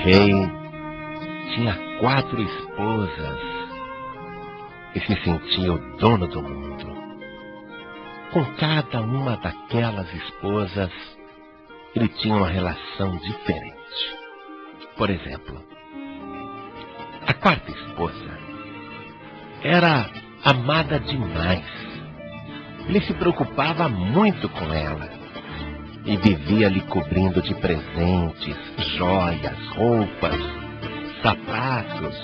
rei tinha 4 esposas e se sentia o dono do mundo. Com cada uma daquelas esposas, ele tinha uma relação diferente. Por exemplo, a 4ª esposa era amada demais. Ele se preocupava muito com ela e vivia lhe cobrindo de presentes, joias, roupas, sapatos,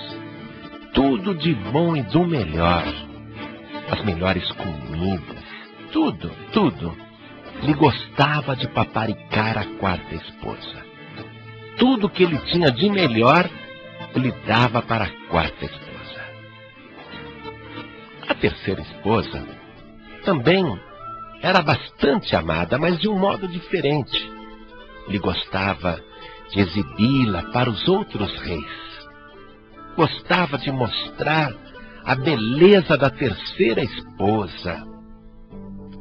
tudo de bom e do melhor, as melhores comidas, tudo. Ele gostava de paparicar a 4ª esposa. Tudo que ele tinha de melhor, ele dava para a 4ª esposa. A 3ª esposa também era bastante amada, mas de um modo diferente. Ele gostava de exibi-la para os outros reis. Gostava de mostrar a beleza da 3ª esposa.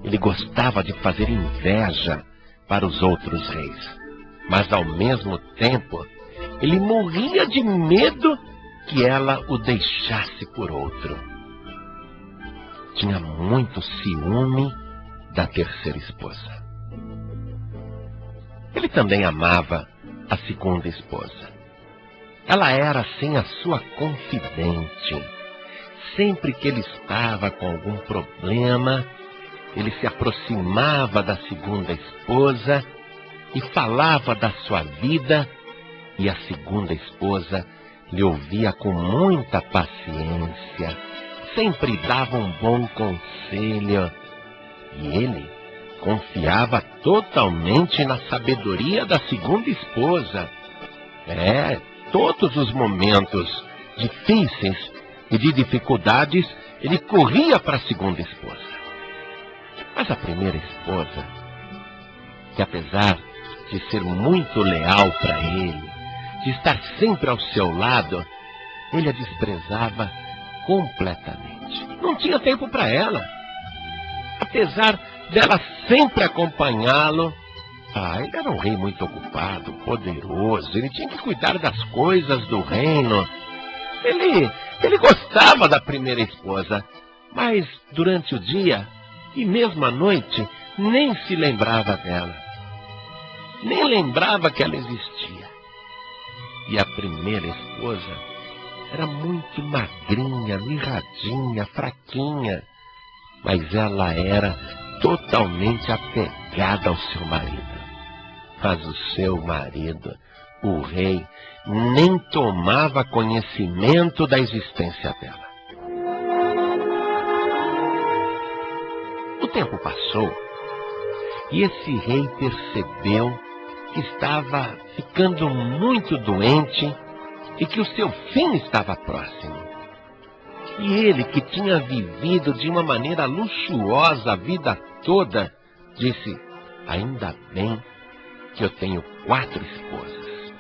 Ele gostava de fazer inveja para os outros reis. Mas, ao mesmo tempo, ele morria de medo que ela o deixasse por outro. Tinha muito ciúme da 3ª esposa. Ele também amava a 2ª esposa. Ela era, assim, a sua confidente. Sempre que ele estava com algum problema, ele se aproximava da 2ª esposa e falava da sua vida, e a 2ª esposa lhe ouvia com muita paciência, sempre dava um bom conselho, e ele confiava totalmente na sabedoria da 2ª esposa. Todos os momentos difíceis e de dificuldades, ele corria para a 2ª esposa. Mas a 1ª esposa, que apesar de ser muito leal para ele, de estar sempre ao seu lado, ele a desprezava completamente. Não tinha tempo para ela. Apesar dela sempre acompanhá-lo, ele era um rei muito ocupado, poderoso, ele tinha que cuidar das coisas do reino. Ele gostava da 1ª esposa, mas durante o dia e mesmo à noite nem se lembrava dela. Nem lembrava que ela existia. E a 1ª esposa era muito magrinha, mirradinha, fraquinha, mas ela era totalmente apegada ao seu marido. Mas o seu marido, o rei, nem tomava conhecimento da existência dela. O tempo passou e esse rei percebeu que estava ficando muito doente e que o seu fim estava próximo. E ele, que tinha vivido de uma maneira luxuosa a vida toda, disse: ainda bem que eu tenho 4 esposas.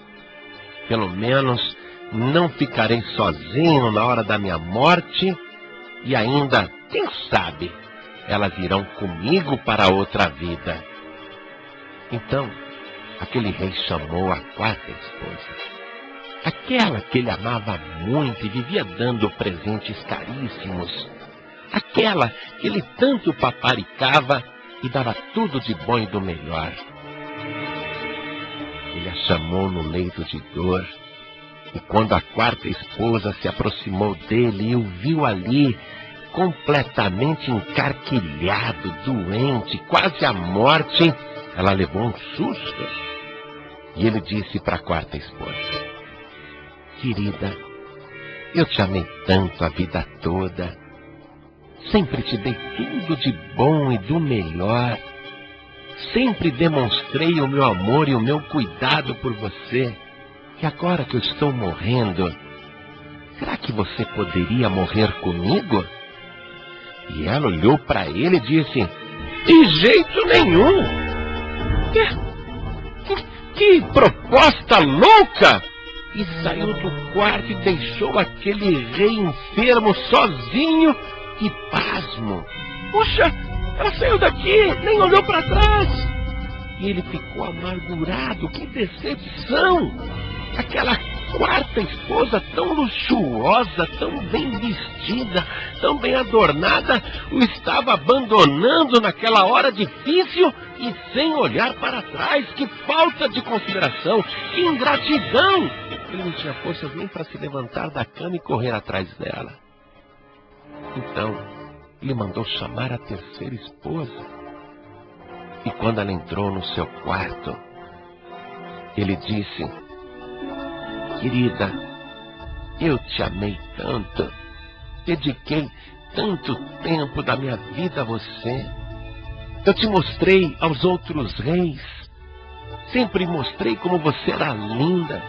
Pelo menos não ficarei sozinho na hora da minha morte, e ainda, quem sabe, elas irão comigo para outra vida. Então, aquele rei chamou a 4ª esposa, aquela que ele amava muito e vivia dando presentes caríssimos, aquela que ele tanto paparicava e dava tudo de bom e do melhor. Ele a chamou no leito de dor, e quando a 4ª esposa se aproximou dele e o viu ali, completamente encarquilhado, doente, quase à morte, ela levou um susto. E ele disse para a 4ª esposa: querida, eu te amei tanto a vida toda, sempre te dei tudo de bom e do melhor, sempre demonstrei o meu amor e o meu cuidado por você, e agora que eu estou morrendo, será que você poderia morrer comigo? E ela olhou para ele e disse: de jeito nenhum! Que proposta louca! E saiu do quarto e deixou aquele rei enfermo sozinho e pasmo. Puxa, ela saiu daqui, nem olhou para trás. E ele ficou amargurado, que decepção! Aquela quarta esposa, tão luxuosa, tão bem vestida, tão bem adornada, o estava abandonando naquela hora difícil e sem olhar para trás. Que falta de consideração, que ingratidão! Ele não tinha forças nem para se levantar da cama e correr atrás dela. Então, ele mandou chamar a terceira esposa. E quando ela entrou no seu quarto, ele disse: querida, eu te amei tanto, dediquei tanto tempo da minha vida a você. Eu te mostrei aos outros reis, sempre mostrei como você era linda,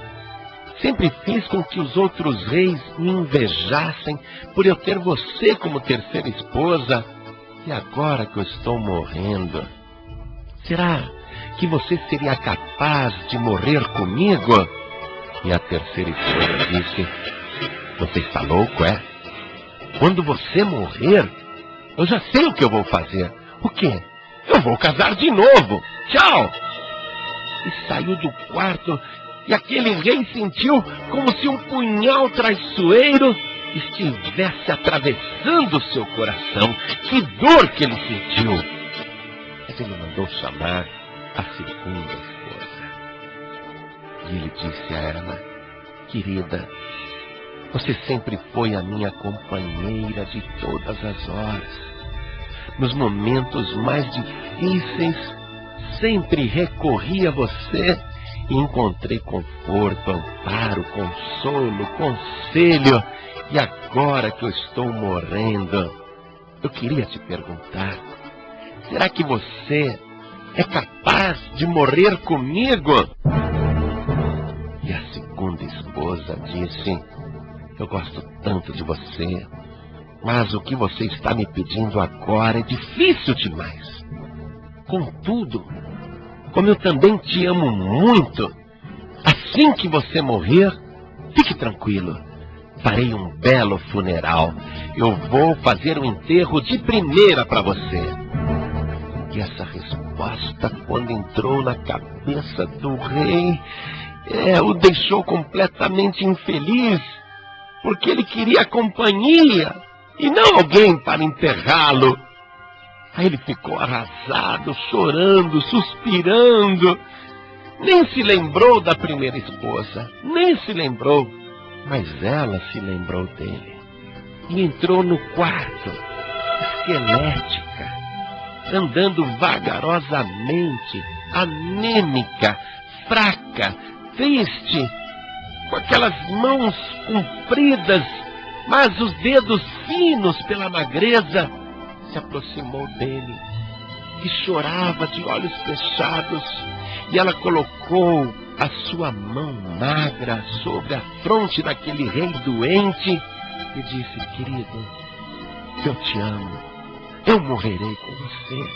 sempre fiz com que os outros reis me invejassem por eu ter você como terceira esposa. E agora que eu estou morrendo, será que você seria capaz de morrer comigo? E a terceira esposa disse: você está louco, é? Quando você morrer, eu já sei o que eu vou fazer. O quê? Eu vou casar de novo. Tchau! E saiu do quarto, e aquele rei sentiu como se um punhal traiçoeiro estivesse atravessando seu coração. Que dor que ele sentiu! Mas ele mandou chamar a segunda esposa. E ele disse a ela: querida, você sempre foi a minha companheira de todas as horas. Nos momentos mais difíceis, sempre recorri a você e encontrei conforto, amparo, consolo, conselho. E agora que eu estou morrendo, eu queria te perguntar: será que você é capaz de morrer comigo? E a segunda esposa disse: eu gosto tanto de você, mas o que você está me pedindo agora é difícil demais. Contudo, como eu também te amo muito, assim que você morrer, fique tranquilo, farei um belo funeral. Eu vou fazer um enterro de primeira para você. E essa resposta, quando entrou na cabeça do rei, o deixou completamente infeliz, porque ele queria companhia e não alguém para enterrá-lo. Aí ele ficou arrasado, chorando, suspirando. Nem se lembrou da primeira esposa, nem se lembrou, mas ela se lembrou dele. E entrou no quarto, esquelética, andando vagarosamente, anêmica, fraca, triste, com aquelas mãos compridas, mas os dedos finos pela magreza. Se aproximou dele, que chorava de olhos fechados, e ela colocou a sua mão magra sobre a fronte daquele rei doente e disse: querido, eu te amo, eu morrerei com você.